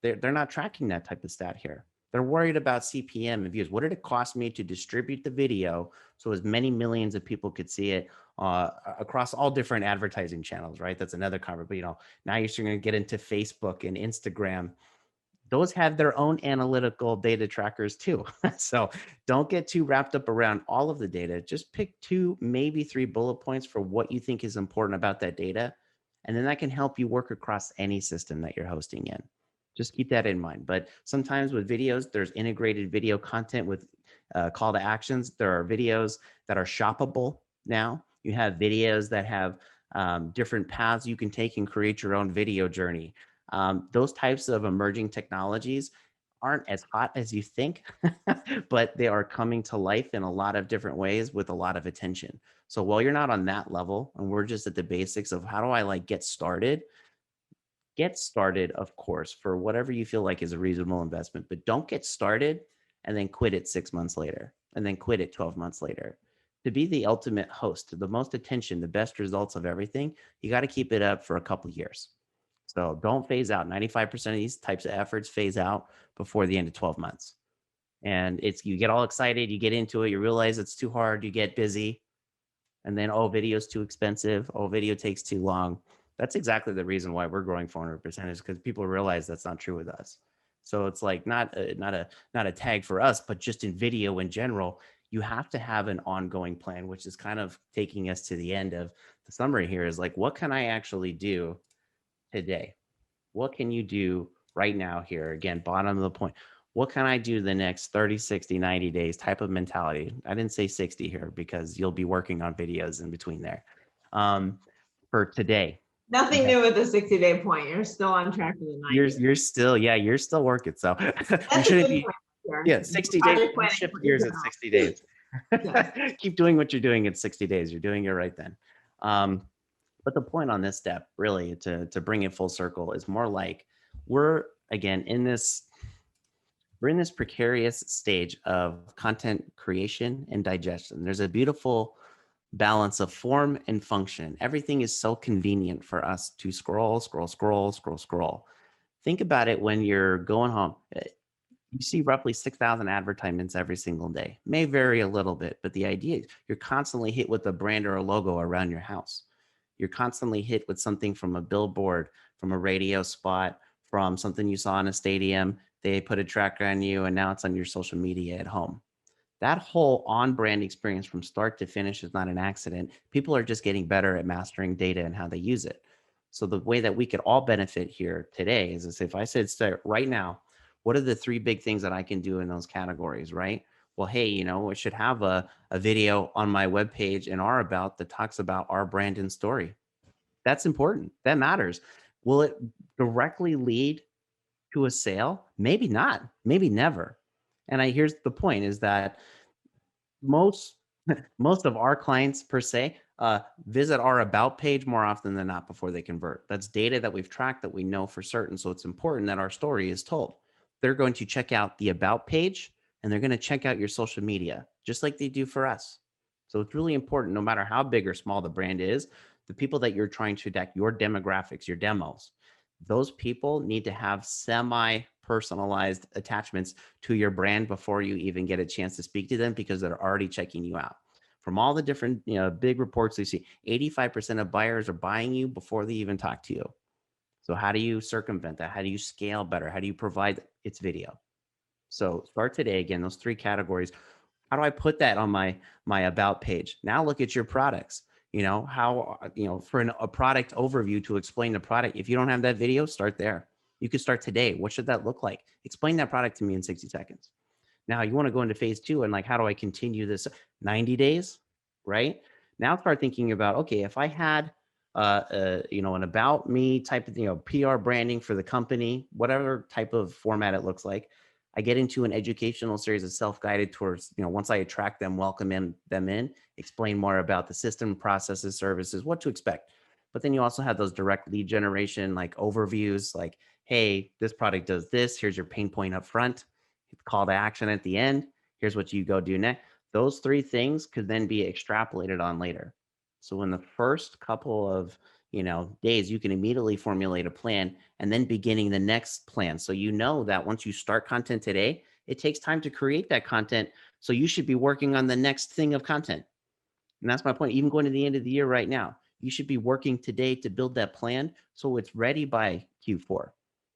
they're not tracking that type of stat here. They're worried about CPM and views. What did it cost me to distribute the video so as many millions of people could see it across all different advertising channels, right? That's another conversation. But now you're starting to get into Facebook and Instagram. Those have their own analytical data trackers too. So don't get too wrapped up around all of the data. Just pick 2, maybe 3 bullet points for what you think is important about that data. And then that can help you work across any system that you're hosting in. Just keep that in mind. But sometimes with videos, there's integrated video content with call to actions. There are videos that are shoppable now. You have videos that have different paths you can take and create your own video journey. Those types of emerging technologies aren't as hot as you think, but they are coming to life in a lot of different ways with a lot of attention. So while you're not on that level and we're just at the basics of how do I like get started, of course, for whatever you feel like is a reasonable investment, but don't get started and then quit it 6 months later and then quit it 12 months later. To be the ultimate host, the most attention, the best results of everything, you got to keep it up for a couple years. So don't phase out. 95% of these types of efforts phase out before the end of 12 months. And you get all excited, you get into it, you realize it's too hard, you get busy, and then, oh, video's too expensive. Oh, video takes too long. That's exactly the reason why we're growing 400% is because people realize that's not true with us. So it's like not a tag for us, but just in video in general, you have to have an ongoing plan, which is kind of taking us to the end of the summary here is like, what can I actually do today? What can you do right now here? Again, bottom of the point. What can I do the next 30, 60, 90 days type of mentality? I didn't say 60 here because you'll be working on videos in between there. For today. Nothing Okay. new at the 60-day point. You're still on track for the 90. You're still working. So you That's a shouldn't good be, point here. yeah, 60 days. Project Don't planning shift for gears at yourself. 60 days. Yes. Keep doing what you're doing at 60 days. You're doing it right then. But the point on this step, really, to bring it full circle, is more like we're again we're in this precarious stage of content creation and digestion. There's a beautiful balance of form and function. Everything is so convenient for us to scroll, scroll, scroll, scroll, scroll. Think about it when you're going home. You see roughly 6,000 advertisements every single day. May vary a little bit, but the idea is you're constantly hit with a brand or a logo around your house. You're constantly hit with something from a billboard, from a radio spot, from something you saw in a stadium. They put a tracker on you, and now it's on your social media at home. That whole on brand experience from start to finish is not an accident. People are just getting better at mastering data and how they use it. So the way that we could all benefit here today is if I said start right now, what are the 3 big things that I can do in those categories, right? Well, hey, I should have a video on my webpage in our about that talks about our brand and story. That's important. That matters. Will it directly lead to a sale? Maybe not. Maybe never. And here's the point is that most most of our clients per se visit our about page more often than not before they convert. That's data that we've tracked that we know for certain. So it's important that our story is told. They're going to check out the about page and they're going to check out your social media just like they do for us. So it's really important, no matter how big or small the brand is, the people that you're trying to attack, your demographics, your demos, those people need to have semi personalized attachments to your brand before you even get a chance to speak to them because they're already checking you out. From all the different big reports we see, 85% of buyers are buying you before they even talk to you. So how do you circumvent that? How do you scale better? How do you provide its video? So start today. Again, those 3 categories. How do I put that on my about page? Now look at your products. How for a product overview to explain the product. If you don't have that video, start there. You could start today. What should that look like? Explain that product to me in 60 seconds. Now you want to go into phase 2 and like, how do I continue this? 90 days, right? Now start thinking about, okay, if I had an about me type of PR branding for the company, whatever type of format it looks like, I get into an educational series of self-guided tours. Once I attract them, them in, explain more about the system, processes, services, what to expect. But then you also have those direct lead generation, like overviews, like, hey, this product does this. Here's your pain point up front, call to action at the end. Here's what you go do next. Those three things could then be extrapolated on later. So in the first couple of days, you can immediately formulate a plan and then beginning the next plan. So that once you start content today, it takes time to create that content. So you should be working on the next thing of content. And that's my point. Even going to the end of the year right now, you should be working today to build that plan so it's ready by Q4.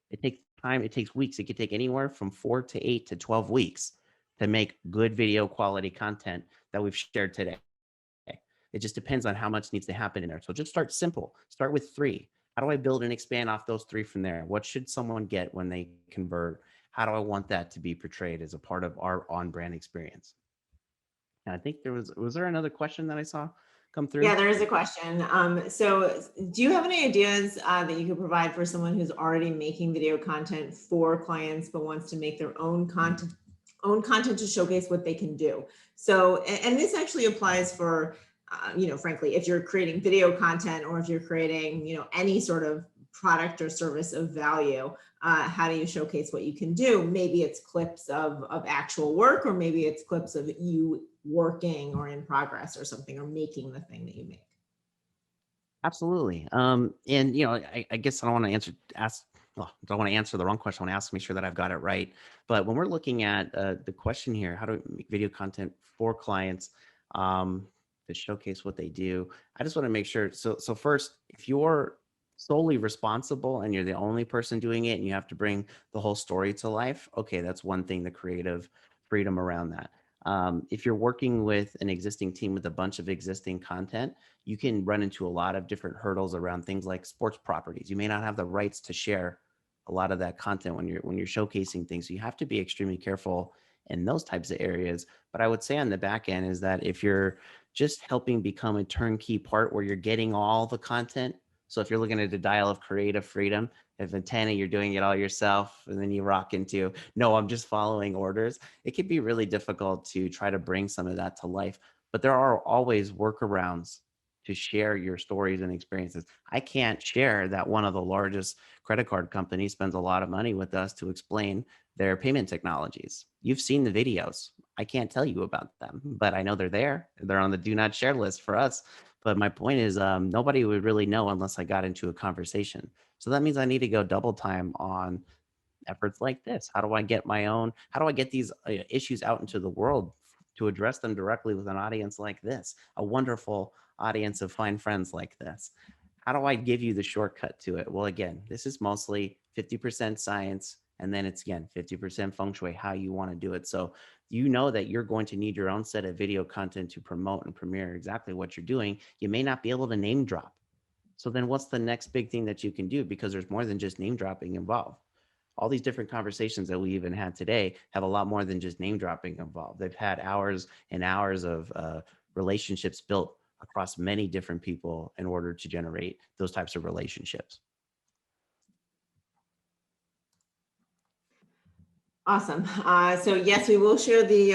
It takes time. It takes weeks. It could take anywhere from 4 to 8 to 12 weeks to make good video quality content that we've shared today. It just depends on how much needs to happen in there. So just start simple. Start with 3. How do I build and expand off those 3 from there? What should someone get when they convert? How do I want that to be portrayed as a part of our on-brand experience? And I think was there another question that I saw come through? Yeah, there is a question. So do you have any ideas that you could provide for someone who's already making video content for clients, but wants to make their own content to showcase what they can do? So, and this actually applies for, frankly, if you're creating video content or if you're creating, any sort of product or service of value, how do you showcase what you can do? Maybe it's clips of actual work, or maybe it's clips of you working or in progress or something, or making the thing that you make. Absolutely. And I guess I don't want to don't want to answer the wrong question. I want to ask, make sure that I've got it right. But when we're looking at the question here, how do we make video content for clients to showcase what they do? I just want to make sure. So first, if you're solely responsible and you're the only person doing it and you have to bring the whole story to life, okay, that's one thing, the creative freedom around that. If you're working with an existing team with a bunch of existing content, you can run into a lot of different hurdles around things like sports properties. You may not have the rights to share a lot of that content when you're showcasing things. So you have to be extremely careful in those types of areas. But I would say on the back end is that if you're just helping become a turnkey part where you're getting all the content. So if you're looking at a dial of creative freedom, if in 10 you're doing it all yourself and then you rock into, no, I'm just following orders, it can be really difficult to try to bring some of that to life. But there are always workarounds to share your stories and experiences. I can't share that one of the largest credit card companies spends a lot of money with us to explain their payment technologies. You've seen the videos. I can't tell you about them, but I know they're there. They're on the do not share list for us. But my point is, nobody would really know unless I got into a conversation. So that means I need to go double time on efforts like this. How do I get these issues out into the world to address them directly with an audience like this, a wonderful audience of fine friends like this? How do I give you the shortcut to it? Well, again, this is mostly 50% science, and then it's again 50% feng shui, how you want to do it. So that you're going to need your own set of video content to promote and premiere exactly what you're doing. You may not be able to name drop. So then what's the next big thing that you can do? Because there's more than just name dropping involved. All these different conversations that we even had today have a lot more than just name dropping involved. They've had hours and hours of relationships built across many different people in order to generate those types of relationships. Awesome. So yes, we will share the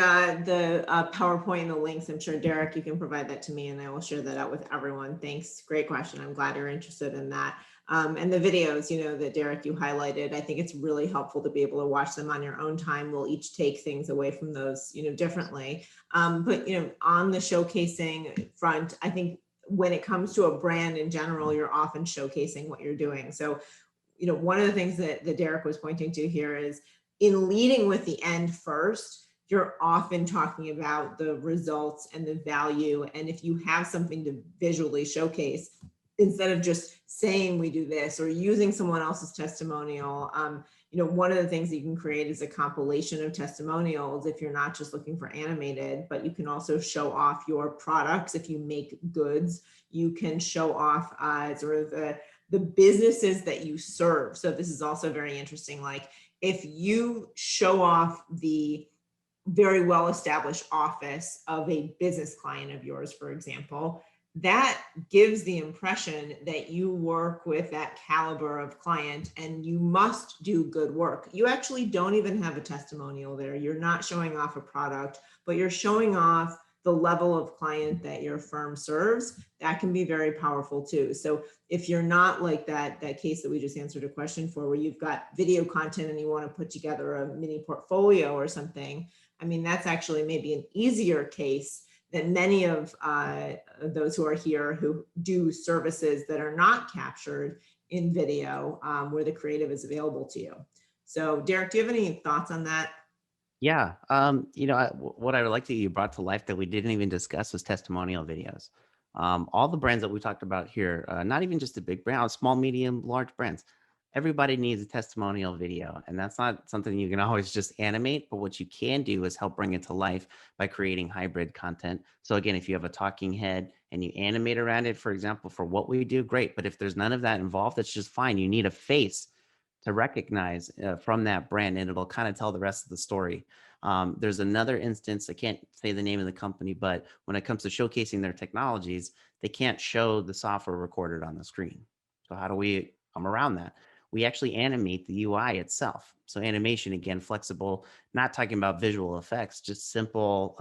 PowerPoint and the links. I'm sure, Derek, you can provide that to me and I will share that out with everyone. Thanks. Great question. I'm glad you're interested in that. And the videos, that Derek, you highlighted, I think it's really helpful to be able to watch them on your own time. We'll each take things away from those, differently. But, on the showcasing front, I think when it comes to a brand in general, you're often showcasing what you're doing. So, one of the things that Derek was pointing to here is, in leading with the end first, you're often talking about the results and the value. And if you have something to visually showcase, instead of just saying we do this or using someone else's testimonial, one of the things that you can create is a compilation of testimonials if you're not just looking for animated, but you can also show off your products. If you make goods, you can show off sort of the businesses that you serve. So this is also very interesting. Like, if you show off the very well-established office of a business client of yours, for example, that gives the impression that you work with that caliber of client and you must do good work. You actually don't even have a testimonial there. You're not showing off a product, but you're showing off the level of client that your firm serves. That can be very powerful too. So if you're not like that case that we just answered a question for, where you've got video content and you want to put together a mini portfolio or something, I mean, that's actually maybe an easier case than many of those who are here who do services that are not captured in video, where the creative is available to you. So Derek, do you have any thoughts on that? Yeah. What I would like that you brought to life that we didn't even discuss was testimonial videos. All the brands that we talked about here, not even just the big brand, small, medium, large brands, everybody needs a testimonial video. And that's not something you can always just animate, but what you can do is help bring it to life by creating hybrid content. So again, if you have a talking head and you animate around it, for example, for what we do, great. But if there's none of that involved, that's just fine. You need a face to recognize from that brand, and it'll kind of tell the rest of the story. There's another instance, I can't say the name of the company, but when it comes to showcasing their technologies, they can't show the software recorded on the screen. So how do we come around that? We actually animate the UI itself. So animation, again, flexible, not talking about visual effects, just simple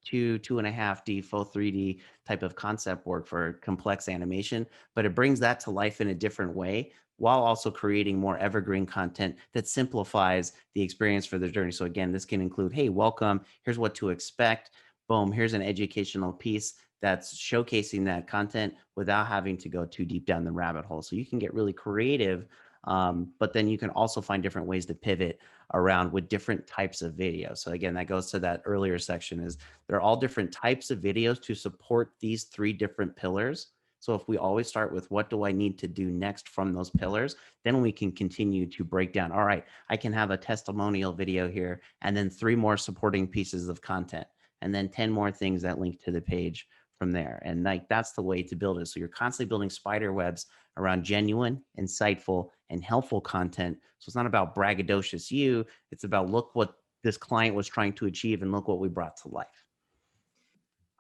2.5D, full 3D type of concept work for complex animation, but it brings that to life in a different way while also creating more evergreen content that simplifies the experience for the journey. So again, this can include, hey, welcome, here's what to expect. Boom, here's an educational piece that's showcasing that content without having to go too deep down the rabbit hole. So you can get really creative, but then you can also find different ways to pivot around with different types of video. So again, that goes to that earlier section is there are all different types of videos to support these three different pillars. So if we always start with what do I need to do next from those pillars, then we can continue to break down, all right, I can have a testimonial video here and then 3 more supporting pieces of content and then 10 more things that link to the page from there. And like that's the way to build it. So you're constantly building spider webs around genuine, insightful, and helpful content. So it's not about braggadocious you, it's about look what this client was trying to achieve and look what we brought to life.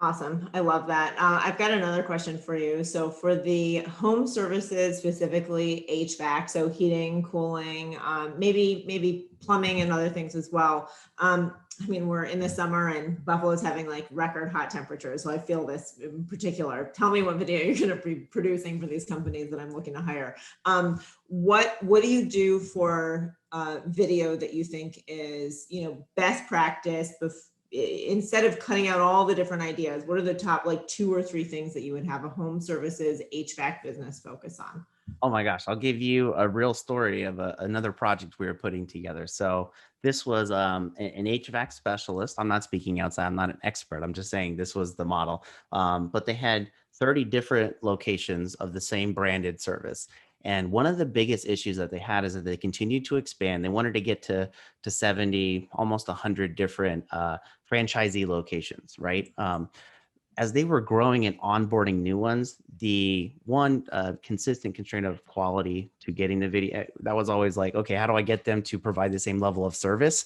Awesome. I love that. I've got another question for you. So for the home services, specifically HVAC, so heating, cooling, maybe plumbing and other things as well. I mean, we're in the summer and Buffalo's having like record hot temperatures. So I feel this in particular. Tell me what video you're going to be producing for these companies that I'm looking to hire. What do you do for video that you think is, best practice instead of cutting out all the different ideas? What are the top like 2 or 3 things that you would have a home services HVAC business focus on? Oh my gosh, I'll give you a real story of another project we were putting together. So this was an HVAC specialist. I'm not speaking outside. I'm not an expert. I'm just saying this was the model. But they had 30 different locations of the same branded service. And one of the biggest issues that they had is that they continued to expand. They wanted to get to 70, almost 100 different franchisee locations, right? As they were growing and onboarding new ones, the one consistent constraint of quality to getting the video, that was always like, okay, how do I get them to provide the same level of service?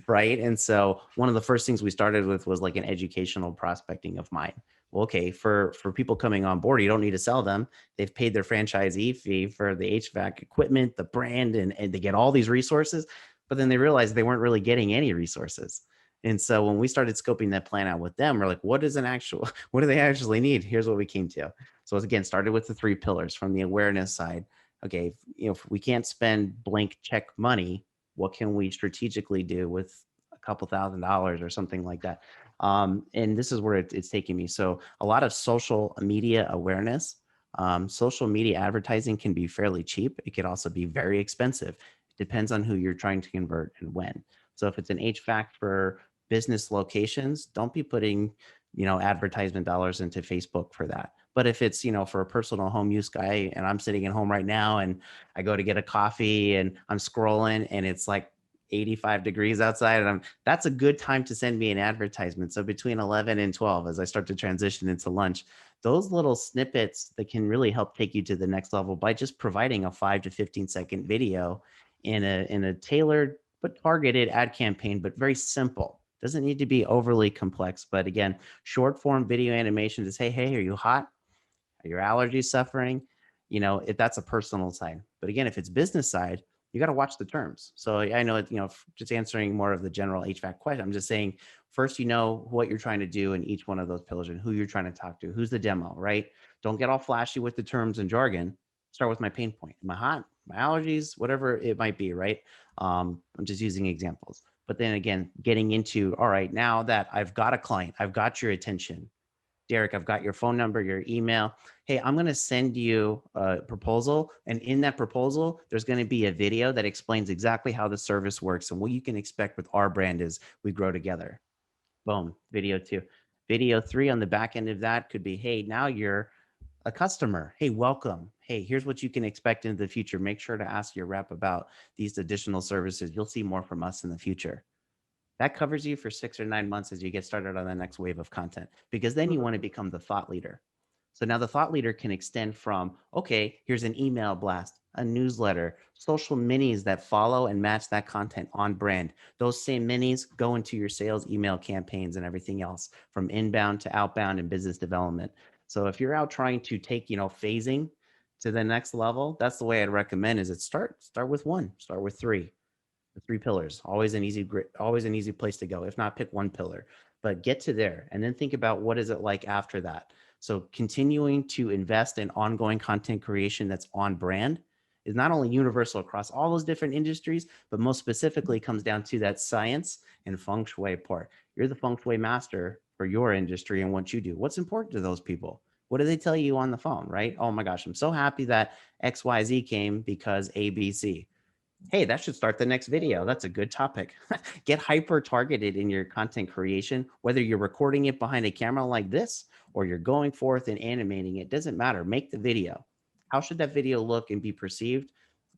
Right. And so one of the first things we started with was like an educational prospecting of mine. Well, okay, for people coming on board, you don't need to sell them. They've paid their franchisee fee for the HVAC equipment, the brand, and they get all these resources. But then they realized they weren't really getting any resources. And so when we started scoping that plan out with them, we're like, what is an actual, what do they actually need? Here's what we came to. So it's again, started with the 3 pillars from the awareness side. Okay, if we can't spend blank check money, what can we strategically do with a couple $1,000s or something like that? And this is where it's taking me. So a lot of social media awareness, social media advertising can be fairly cheap. It could also be very expensive. It depends on who you're trying to convert and when. So if it's an HVAC for business locations, don't be putting, advertisement dollars into Facebook for that. But if it's, for a personal home use guy and I'm sitting at home right now and I go to get a coffee and I'm scrolling and it's like 85 degrees outside and that's a good time to send me an advertisement. So between 11 and 12, as I start to transition into lunch, those little snippets that can really help take you to the next level by just providing a 5 to 15 second video in a tailored but targeted ad campaign, but very simple. Doesn't need to be overly complex. But again, short form video animation to say, hey, are you hot? Are your allergies suffering? You know, if that's a personal side. But again, if it's business side, you got to watch the terms. So I know it, you know, just answering more of the general HVAC question, I'm just saying, first, you know what you're trying to do in each one of those pillars and who you're trying to talk to, who's the demo, right? Don't get all flashy with the terms and jargon. Start with my pain point. Am I hot? My allergies, whatever it might be, right? I'm just using examples. But then again, getting into, all right, now that I've got a client, I've got your attention. Derek, I've got your phone number, your email. Hey, I'm going to send you a proposal. And in that proposal, there's going to be a video that explains exactly how the service works and what you can expect with our brand as we grow together. Boom, video 2. Video 3 on the back end of that could be, hey, now you're a customer. Hey, welcome. Hey, here's what you can expect in the future. Make sure to ask your rep about these additional services. You'll see more from us in the future. That covers you for 6 or 9 months as you get started on the next wave of content, because then you want to become the thought leader. So now the thought leader can extend from, okay, here's an email blast, a newsletter, social minis that follow and match that content on brand. Those same minis go into your sales email campaigns and everything else, from inbound to outbound and business development. So if you're out trying to take, you know, phasing to the next level, that's the way I'd recommend is it start with one, start with 3. The 3 pillars, always an easy place to go. If not, pick one pillar, but get to there and then think about what is it like after that. So continuing to invest in ongoing content creation that's on brand is not only universal across all those different industries, but most specifically comes down to that science and feng shui part. You're the feng shui master for your industry and what you do. What's important to those people? What do they tell you on the phone, right? Oh my gosh, I'm so happy that XYZ came because ABC. Hey, that should start the next video. That's a good topic. Get hyper targeted in your content creation, whether you're recording it behind a camera like this or you're going forth and animating it, doesn't matter. Make the video. How should that video look and be perceived?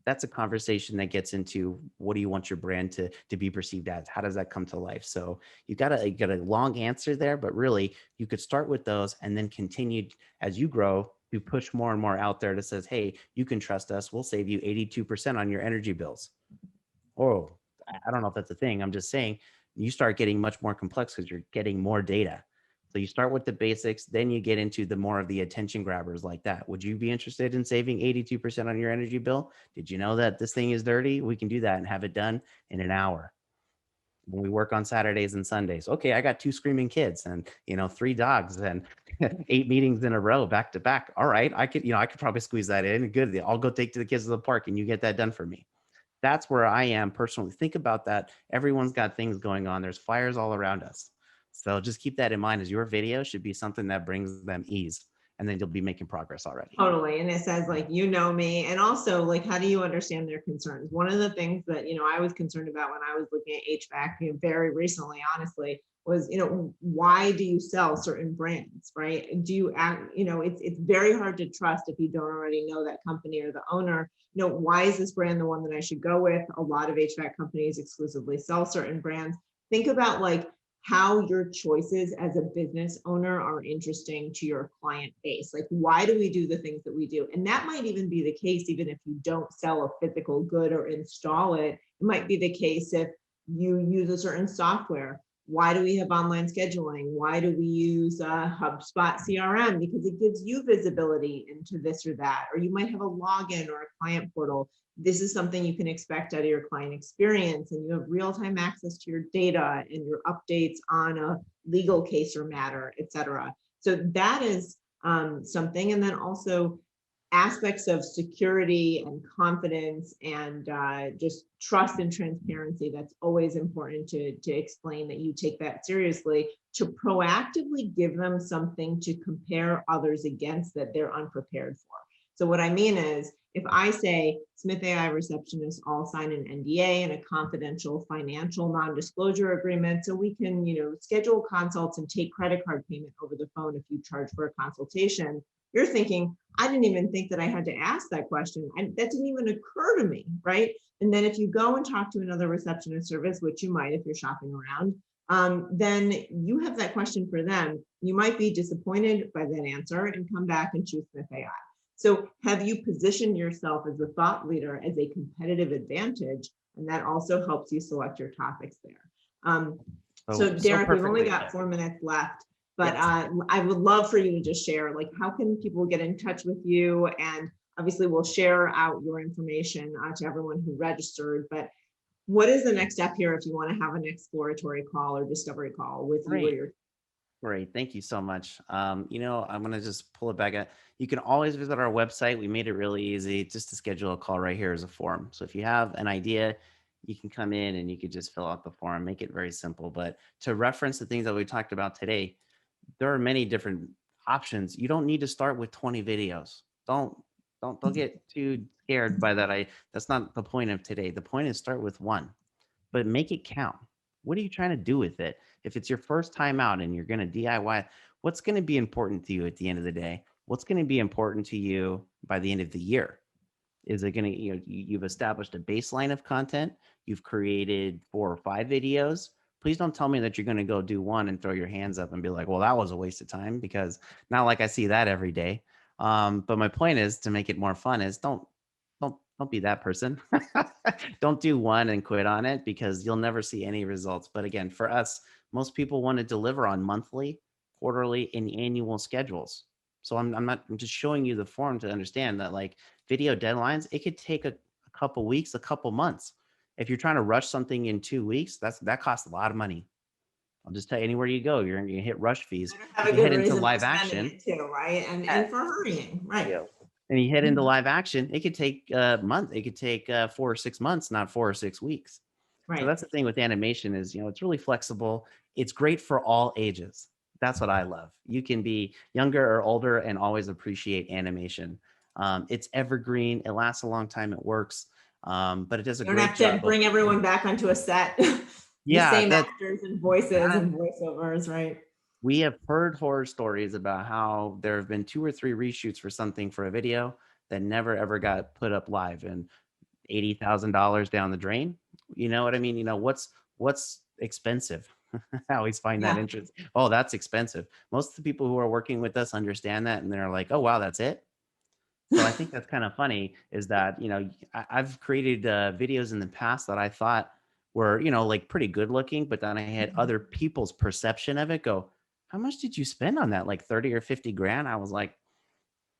That's a conversation that gets into what do you want your brand to be perceived as? How does that come to life? So you got a long answer there, but really you could start with those and then continue as you grow to push more and more out there that says, hey, you can trust us. We'll save you 82% on your energy bills. Oh, I don't know if that's a thing. I'm just saying you start getting much more complex because you're getting more data. So you start with the basics, then you get into the more of the attention grabbers like that. Would you be interested in saving 82% on your energy bill? Did you know that this thing is dirty? We can do that and have it done in an hour. When we work on Saturdays and Sundays, okay, I got 2 screaming kids and, you know, 3 dogs and 8 meetings in a row back to back. All right, I could probably squeeze that in. Good. I'll go take to the kids to the park and you get that done for me. That's where I am personally. Think about that. Everyone's got things going on. There's fires all around us. So just keep that in mind as your video should be something that brings them ease, and then you'll be making progress already. Totally. And it says like, you know me. And also like, how do you understand their concerns? One of the things that, you know, I was concerned about when I was looking at HVAC, you know, very recently, honestly, was, you know, why do you sell certain brands, right? Do you act, you know, it's very hard to trust if you don't already know that company or the owner. You know, why is this brand the one that I should go with? A lot of HVAC companies exclusively sell certain brands. Think about like how your choices as a business owner are interesting to your client base. Like, why do we do the things that we do? And that might even be the case, even if you don't sell a physical good or install it. It might be the case if you use a certain software. Why do we have online scheduling? Why do we use HubSpot CRM? Because it gives you visibility into this or that. Or you might have a login or a client portal. This is something you can expect out of your client experience, and you have real-time access to your data and your updates on a legal case or matter, et cetera. So that is something. And then also aspects of security and confidence and just trust and transparency. That's always important to explain that you take that seriously, to proactively give them something to compare others against that they're unprepared for. So what I mean is, if I say Smith.ai receptionists all sign an NDA and a confidential financial non-disclosure agreement, so we can, you know, schedule consults and take credit card payment over the phone if you charge for a consultation, you're thinking, I didn't even think that I had to ask that question. And that didn't even occur to me, right? And then if you go and talk to another receptionist service, which you might if you're shopping around, then you have that question for them. You might be disappointed by that answer and come back and choose Smith.ai. So have you positioned yourself as a thought leader as a competitive advantage? And that also helps you select your topics there. So Derek, we've only got 4 minutes left, But Yes. I would love for you to just share, like, how can people get in touch with you? And obviously, we'll share out your information to everyone who registered. But what is the next step here if you want to have an exploratory call or discovery call with you or Great. your Great. Thank you so much. I'm going to just pull it back. You can always visit our website. We made it really easy just to schedule a call right here as a form. So if you have an idea, you can come in and you could just fill out the form, make it very simple. But to reference the things that we talked about today, there are many different options. You don't need to start with 20 videos. Don't get too scared by that. That's not the point of today. The point is start with one, but make it count. What are you trying to do with it? If it's your first time out and you're going to DIY, what's going to be important to you at the end of the day? What's going to be important to you by the end of the year? Is it going to, you've established a baseline of content, you've created 4 or 5 videos. Please don't tell me that you're going to go do one and throw your hands up and be like, well, that was a waste of time, because not like I see that every day. But my point is to make it more fun is don't be that person. Don't do one and quit on it, because you'll never see any results. But again, for us, most people want to deliver on monthly, quarterly, and annual schedules. So I'm just showing you the form to understand that, like, video deadlines, it could take a couple weeks, a couple months. If you're trying to rush something in 2 weeks, that costs a lot of money. I'll just tell you, anywhere you go, you're going to hit rush fees. better have If a you head good into reason for live spending action, it too, right? yeah, And for hurrying, right? you and you head into Mhm. live action, it could take a month. It could take 4 or 6 months, not 4 or 6 weeks. So Right. that's the thing with animation is, it's really flexible. It's great for all ages. That's what I love. You can be younger or older and always appreciate animation. It's evergreen. It lasts a long time. It works. But it does a You don't great have to job of, bring everyone back onto a set, the yeah, same actors and voices that and voiceovers, right? we have heard horror stories about how there have been 2 or 3 reshoots for something for a video that never ever got put up live, and $80,000 down the drain. You know what I mean? What's expensive? I always find that Yeah. interesting. Oh, that's expensive. Most of the people who are working with us understand that, and they're like, "Oh, wow, that's it." So I think that's kind of funny, is that, I've created videos in the past that I thought were, like, pretty good looking, but then I had other people's perception of it go, how much did you spend on that? Like 30 or 50 grand? I was like,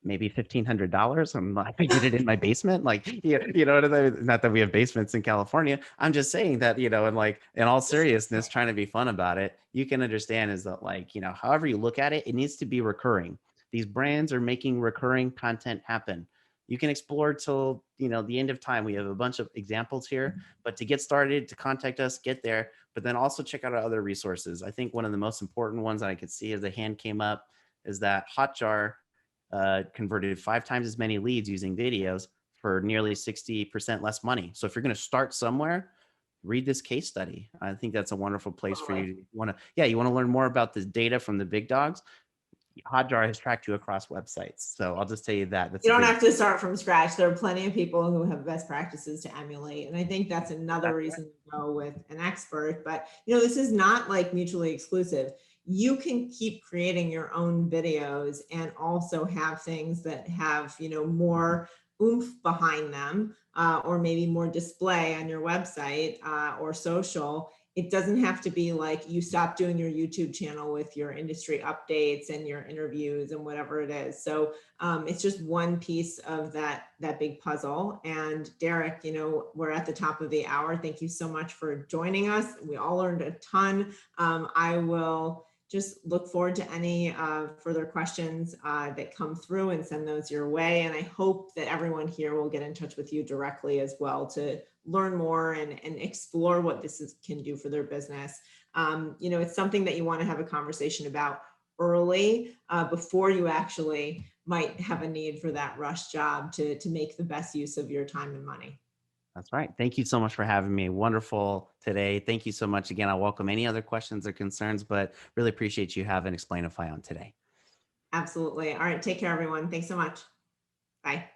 maybe $1,500. I'm like, I did it in my basement. Like, you know what I mean? Not that we have basements in California. I'm just saying that, and, like, in all seriousness, trying to be fun about it, you can understand is that, like, however you look at it, it needs to be recurring. These brands are making recurring content happen. You can explore till, the end of time. We have a bunch of examples here, but to get started, to contact us, get there, but then also check out our other resources. I think one of the most important ones that I could see as a hand came up is that Hotjar converted 5 times as many leads using videos for nearly 60% less money. So if you're going to start somewhere, read this case study. I think that's a wonderful place for Totally. you to you want to learn more about the data from the big dogs. Hotjar has tracked you across websites. So I'll just tell you that. That's You a don't big, have to start from scratch. There are plenty of people who have best practices to emulate. And I think that's another that's right. reason to go with an expert. But this is not like mutually exclusive. You can keep creating your own videos and also have things that have, more oomph behind them, or maybe more display on your website or social. It doesn't have to be like you stop doing your YouTube channel with your industry updates and your interviews and whatever it is. So it's just one piece of that big puzzle. And Derek, we're at the top of the hour. Thank you so much for joining us. We all learned a ton. I will just look forward to any further questions that come through and send those your way. And I hope that everyone here will get in touch with you directly as well to learn more and explore what can do for their business. It's something that you want to have a conversation about early before you actually might have a need for that rush job to make the best use of your time and money. That's right. Thank you so much for having me. Wonderful today. Thank you so much again. I welcome any other questions or concerns, but really appreciate you having Explainify on today. Absolutely. All right. Take care, everyone. Thanks so much. Bye.